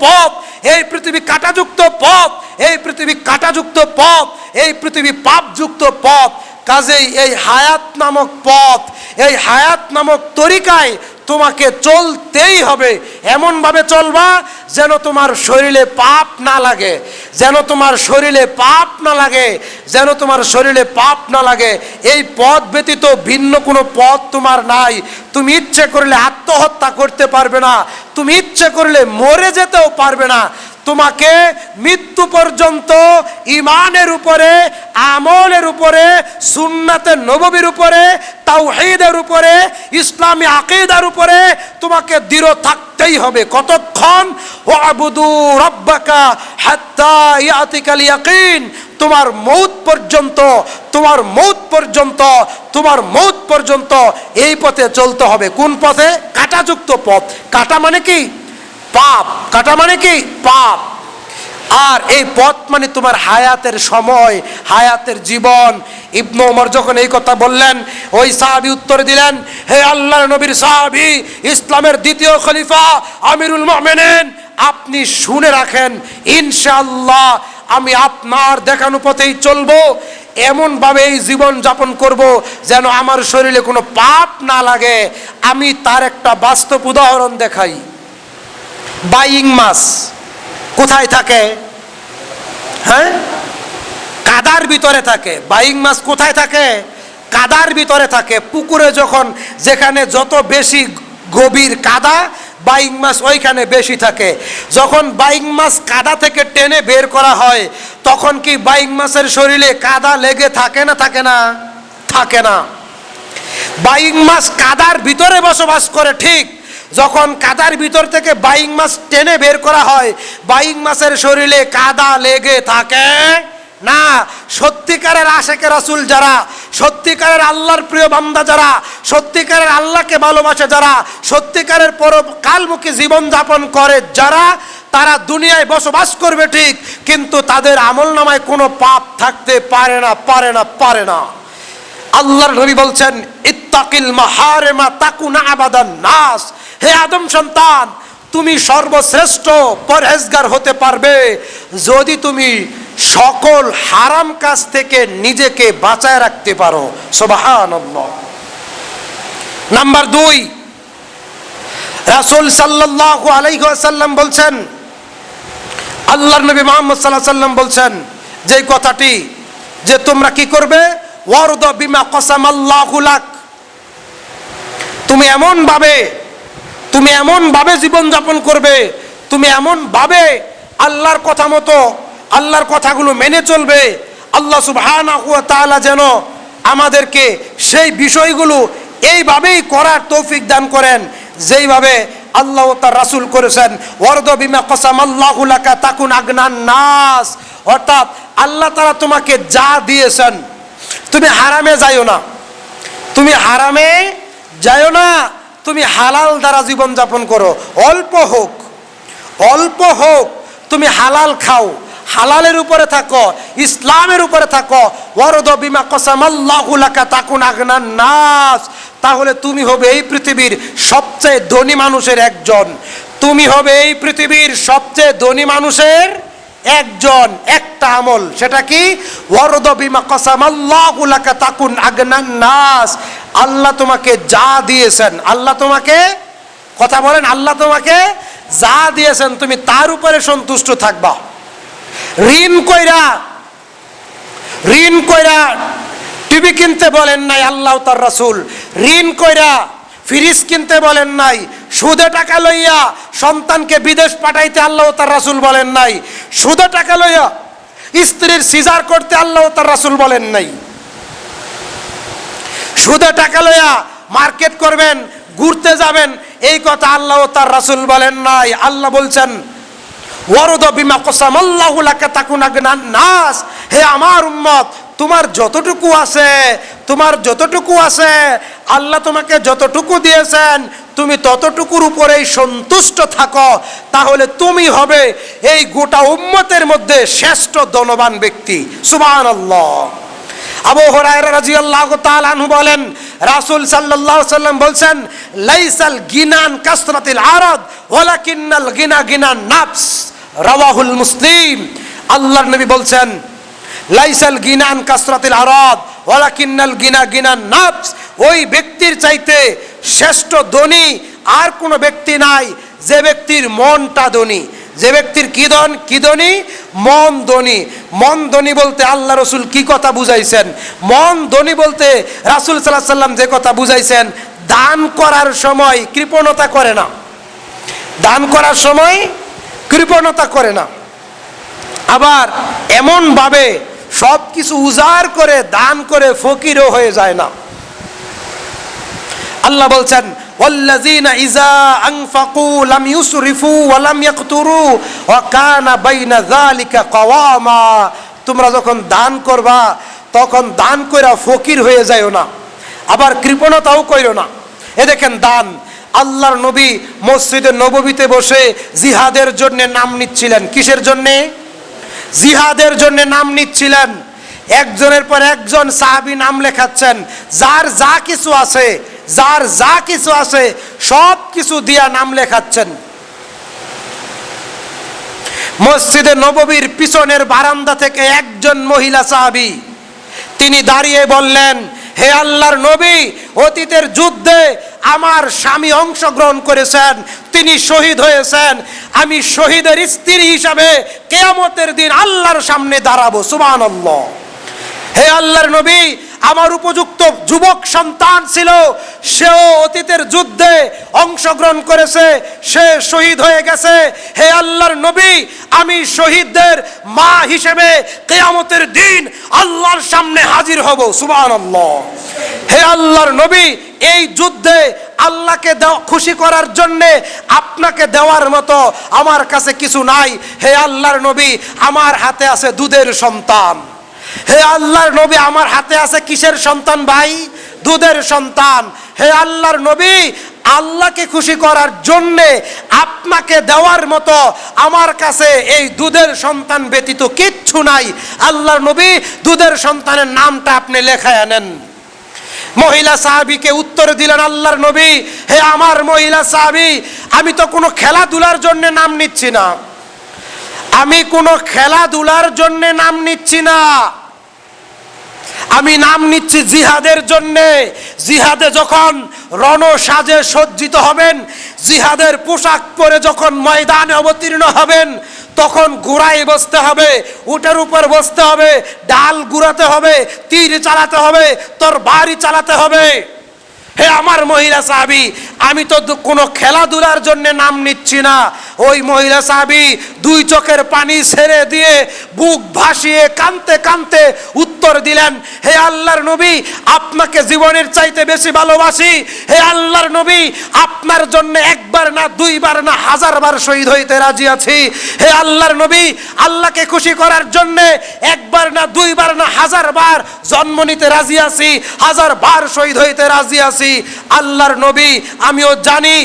পথ, এই পৃথিবী কাঁটাযুক্ত পথ, এই পৃথিবী কাঁটাযুক্ত পথ, এই পৃথিবী পাপযুক্ত পথ। কাজেই এই হায়াত নামক পথ, এই হায়াত নামক তরিকায় তোমাকে চলতেই হবে। এমনভাবে চলবা যেন তোমার শরীরে পাপ না লাগে, যেন তোমার শরীরে পাপ না লাগে, যেন তোমার শরীরে পাপ না লাগে। এই পথ ব্যতীত ভিন্ন কোনো পথ তোমার নাই। তুমি ইচ্ছে করলে আত্মহত্যা করতে পারবে না, তুমি ইচ্ছে করলে মরে যেতেও পারবে না। তোমাকে মৃত্যু পর্যন্ত ঈমানের উপরে, আমলের উপরে, সুন্নাতে নববীর উপরে, তাওহীদের উপরে, ইসলামী আকীদার উপরে তোমাকে দৃঢ় থাকতেই হবে। কতক্ষণ? ওয়াবুদু রাব্বাকা হাত্তা ইয়াতিকাল ইয়াকিন। তোমার মৌত পর্যন্ত, তোমার মৌত পর্যন্ত, তোমার মৌত পর্যন্ত এই পথে চলতে হবে। কোন পথে? কাঁটাযুক্ত পথ। কাঁটা মানে কি? পাপ। কাঁটা মানে কি? পাপ। আর এই পথ মানে তোমার হায়াতের সময়, হায়াতের জীবন। ইবনে ওমর যখন এই কথা বললেন, ওই সাহাবী উত্তর দিলেন, হে আল্লাহর নবীর সাহাবী, ইসলামের দ্বিতীয় খলিফা আমিরুল মুমিনিন, আপনি শুনে রাখেন, ইনশাআল্লাহ আমি আপনার দেখানো পথেই চলবো, এমনভাবে এই জীবন যাপন করব যেন আমার শরীরে কোনো পাপ না লাগে। আমি তার একটা বাস্তব উদাহরণ দেখাই। বাইং মাছ কোথায় থাকে? হ্যাঁ, কাদার ভিতরে থাকে। বাইং মাছ কোথায় থাকে? কাদার ভিতরে থাকে। পুকুরে যখন, যেখানে যত বেশি গভীর কাদা, বাইং মাছ ওইখানে বেশি থাকে। যখন বাইং মাছ কাদা থেকে টেনে বের করা হয়, তখন কি বাইং মাছের শরীরে কাদা লেগে থাকে না থাকে না? থাকে না। বাইং মাছ কাদার ভিতরে বসবাস করে, ঠিক। যখন কাদার ভিতর থেকে বাইং মাছ টেনে বের করা হয়, বাইং মাছের শরীরে কাদা লেগে থাকে না। সত্যিকারের আশেকে রাসূল যারা, সত্যিকারের আল্লাহর প্রিয় বান্দা যারা, সত্যিকারের আল্লাহকে ভালোবাসে যারা, সত্যিকারের পরকালমুখী জীবন যাপন করে যারা, তারা দুনিয়ায় বসবাস করবে ঠিক, কিন্তু তাদের আমলনামায় কোনো পাপ থাকতে পারে না, পারে না, পারে না। আল্লাহর নবী বলছেন, ইত্তাকিল মাহারিমা তাকুনা আবাদান নাস। হে আদম সন্তান, তুমি সর্বশ্রেষ্ঠ পরহেজগার হতে পারবে যদি তুমি সকল হারাম কাজ থেকে নিজেকে বাঁচায় রাখতে পারো। সুবহানাল্লাহ। নাম্বার 2, রাসূল সাল্লাল্লাহু আলাইহি ওয়াসাল্লাম বলছেন, আল্লাহর নবী মুহাম্মদ সাল্লাল্লাহু আলাইহি ওয়াসাল্লাম বলছেন যে কথাটি, যে তোমরা কি করবে? ওয়ারদা বিমা কসামাল্লাহু লাক। তুমি এমন ভাবে জীবন যাপন করবে, তুমি এমন ভাবে আল্লাহর কথা মতো, আল্লাহর কথাগুলো মেনে চলবে। আল্লাহ সুবহানাহু ওয়া তাআলা যেন আমাদেরকে সেই বিষয়গুলো এইভাবেই করার তৌফিক দান করেন যেইভাবে আল্লাহ ও তার রাসূল করেছেন। ওয়ারদা বিমা কসামাল্লাহু লাকা তাকুন আগনান নাস। অর্থাৎ আল্লাহ তাআলা তোমাকে যা দিয়েছেন, তুমি হারামে যাইও না, তুমি হারামে যাইও না, তুমি হালাল দ্বারা জীবন যাপন করো। অল্প হোক, অল্প হোক, তুমি হালাল খাও, হালালের উপরে থাকো, ইসলামের উপরে থাকো। ওয়ারদা বিমা কসামাল্লাহু লাকা তাকুন আগনান নাস। তাহলে তুমি হবে এই পৃথিবীর সবচেয়ে ধনী মানুষের একজন। তুমি হবে এই পৃথিবীর সবচেয়ে ধনী মানুষের একজন। একটা আমল, সেটা কি? ওয়ারদা বিমা কসামাল্লাহু লাকা তাকুন আগনান নাস। আল্লাহ তোমাকে যা দিয়েছেন, আল্লাহ তোমাকে, কথা বলেন, আল্লাহ তোমাকে যা দিয়েছেন তুমি তার উপরে সন্তুষ্ট থাকবা। ঋণ কইরা টিভি কিনতে বলেন নাই আল্লাহ তার রাসূল। ঋণ কইরা ফ্রিজ কিনতে বলেন নাই। সুদে টাকা লইয়া সন্তানকে বিদেশ পাঠাইতে আল্লাহ তার রাসূল বলেন নাই। সুদে টাকা লইয়া স্ত্রীর সিজার করতে আল্লাহ তার রাসূল বলেন নাই। সুদে টাকা লইয়া মার্কেট করবেন, ঘুরতে যাবেন, এই কথা আল্লাহ তার রাসূল বলেন নাই। আল্লাহ বলছেন, ওয়ারদা বিমা কসামাল্লাহু লাকা তাকুন আগনান নাস। হে আমার উম্মত, তোমার যতটুকু আছে, তোমার যতটুকু আছে, আল্লাহ তোমাকে যতটুকু দিয়েছেন, তুমি ততটুকুর উপরেই সন্তুষ্ট থাকো। তাহলে তুমি হবে এই গোটা উম্মতের মধ্যে শ্রেষ্ঠ ধনবান ব্যক্তি। সুবহানাল্লাহ। আবু হুরায়রা রাদিয়াল্লাহু তাআলা আনহু বলেন, রাসূল সাল্লাল্লাহু আলাইহি সাল্লাম বলছেন, লাইসাল গিনান কাসরাতিল আরাদ ওয়ালাকিন্নাল গিনা গিনান নাফস, রাওয়াহুল মুসলিম। আল্লাহর নবী বলছেন, লাইসাল গিনান কাসরাতিল আরাদ ওয়ালাকিন্নাল গিনা গিনান নাফস, ওই ব্যক্তির চাইতে শ্রেষ্ঠ ধনী আর কোনো ব্যক্তি নাই যে ব্যক্তির মনটা ধনী। যে ব্যক্তির কি ধনী? মন ধনী। মন ধনী বলতে আল্লাহ রসুল কি কথা বুঝাইছেন? মন ধনী বলতে রাসূল সাল্লাল্লাহু আলাইহি সাল্লাম যে কথা বুঝাইছেন, দান করার সময় কৃপণতা করে না। দান করার সময় কৃপণতা করে না, আবার এমন ভাবে সব কিছু উজাড় করে দান করে ফকিরও হয়ে যায় না। আল্লাহ বলছেন, ওয়াল্লাযীনা ইযা আনফাকু লাম ইউসরিফু ওয়া লাম ইয়াকতুরু ওয়া কানা বাইনা যালিকা কাওয়ামা, তোমরা যখন দান করবা তখন দান কইরা ফকির হয়ে যায়ও না, আবার কৃপণতাও কইরো না। এ দেখেন দান। আল্লাহর নবী মসজিদে নববীতে বসে জিহাদের জন্য নাম নিচ্ছিলেন। কিসের জন্য? জিহাদের জন্য নাম নিচ্ছিলেন। একজনের পর একজন সাহাবী নাম লেখাচ্ছেন। যার যা কিছু আছে সব কিছু দিয়া নাম লেখাচ্ছেন। মসজিদে নববীর পিছনের বারান্দা থেকে একজন মহিলা সাহাবী তিনি দাঁড়িয়ে বললেন, হে আল্লাহর নবী, অতীতের যুদ্ধে আমার স্বামী অংশগ্রহণ করেছেন, তিনি শহীদ হয়েছেন। আমি শহীদের স্ত্রী হিসাবে কিয়ামতের দিন আল্লাহর সামনে দাঁড়াবো। সুবহানাল্লাহ। হে আল্লাহর নবী, আমার উপযুক্ত যুবক সন্তান ছিল, সেও অতীতের যুদ্ধে অংশগ্রহণ করেছে, সে শহীদ হয়ে গেছে। হে আল্লাহর নবী, আমি শহীদদের মা হিসেবে কিয়ামতের দিন আল্লাহর সামনে হাজির হব। সুবহানাল্লাহ। হে আল্লাহর নবী, এই যুদ্ধে আল্লাহকে খুশি করার জন্য আপনাকে দেওয়ার মতো আমার কাছে কিছু নাই। হে আল্লাহর নবী, আমার হাতে আছে দুধের সন্তান। হে আল্লাহর নবী, আমার হাতে আছে কিসের সন্তান ভাই? দুধের সন্তান। হে আল্লাহর নবী, আল্লাহকে খুশি করার জন্য আপনাকে দেওয়ার মতো আমার কাছে এই দুধের সন্তান ব্যতীত কিচ্ছু নাই। আল্লাহর নবী, দুধের সন্তানের নামটা আপনি লেখায় আনেন। মহিলা সাহাবীকে উত্তর দিলেন আল্লাহর নবী, হে আমার মহিলা সাহাবী, আমি তো কোনো খেলাধুলার জন্য নাম নিচ্ছি না। আমি কোনো খেলাধুলার জন্য নাম নিচ্ছি না, আমি নাম নিচ্ছি জিহাদের জন্য। জিহাদে যখন রণসাজে সজ্জিত হবেন, জিহাদের পোশাক পরে যখন ময়দানে অবতীর্ণ হবেন, তখন ঘোড়ায় বসতে হবে, উটের উপর বসতে হবে, ডাল গুড়াতে হবে, তীর চালাতে হবে, তরবারি চালাতে হবে। হে আমার মহিলা সাহাবী, আমি তো কোনো খেলাধুলার জন্য নাম নিচ্ছি না। ওই মহিলা সাহাবী দুই চোখের পানি ছেড়ে দিয়ে বুক ভাসিয়ে কাঁদতে কাঁদতে উত্তর দিলেন, হে আল্লাহর নবী, আপনাকে জীবনের চাইতে বেশি ভালোবাসি। হে আল্লাহর নবী, আপনার জন্য একবার না, দুইবার না, 1000 বার শহীদ হইতে রাজি আছি। হে আল্লাহর নবী, আল্লাহকে খুশি করার জন্য একবার না, দুইবার না, 1000 বার জন্ম নিতে রাজি আছি, 1000 বার শহীদ হইতে রাজি আছি। আল্লাহর নবী, আমিও জানি